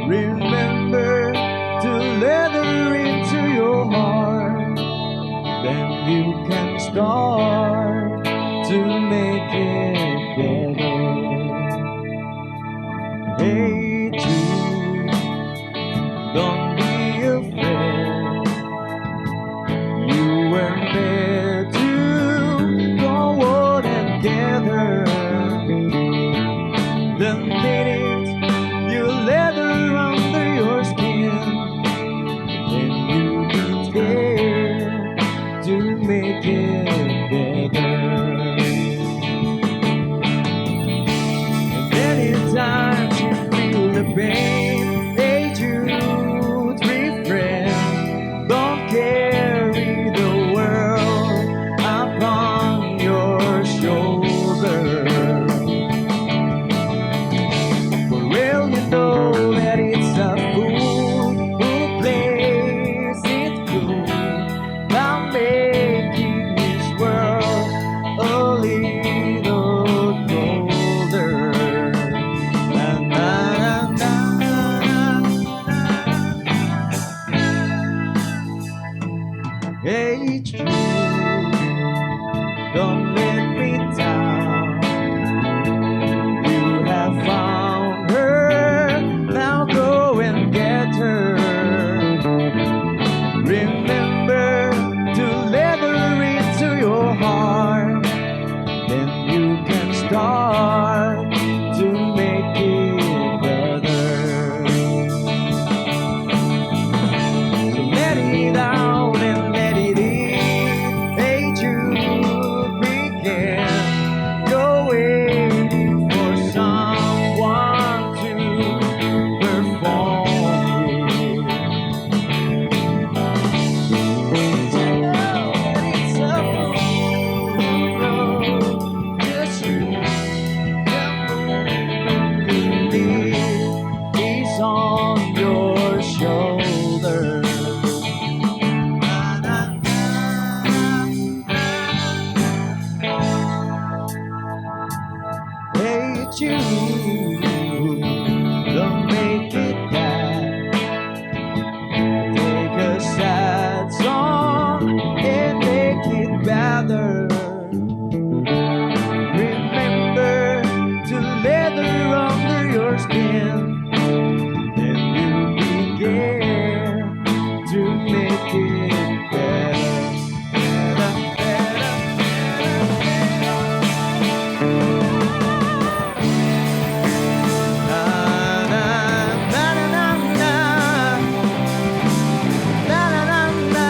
Remember to let her into your heart. Then you can start to make it better. Hey Jude, don't be afraid. You were meant to go on together. The minute you let her under your skin, then you don't care to make it better. And anytime you feel the pain, hey Jude, refrain. Don't carry the world upon your shoulder. For real, you know that it's a fool who plays it cool by making this world a little colder. Na, na, na, na. Hey Jude, don't let me down. You have found her, now go and get her. Remember to let her into your heart. Then you can start to make it better. So let it out and let it in. Hey Jude, begin. You're waiting for someone to perform it. It's a fool, just you. He's on your shoulder. Hey Jude, don't make it bad. Take a sad song and make it better. Remember to let her under your skin. Then you begin to make it better. Better, better, na, na, na, na, na, na, na, na, na.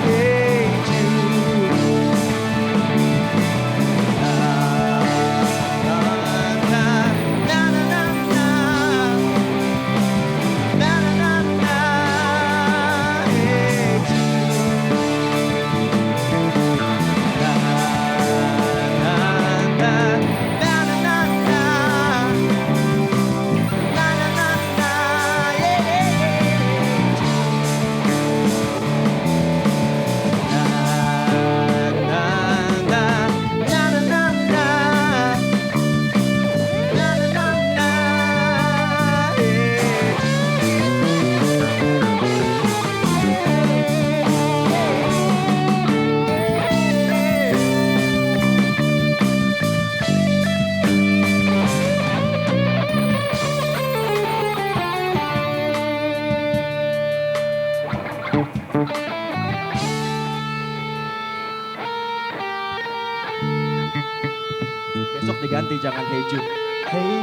Hey Jude, na, na, na, na, na, na, na, na, na, na. Hey Jude, na, na, na, na, na, na, na. Na na na na, yeah, yeah, yeah. Na na na na na na, na na na na, Besok diganti jangan Hey Jude. Hey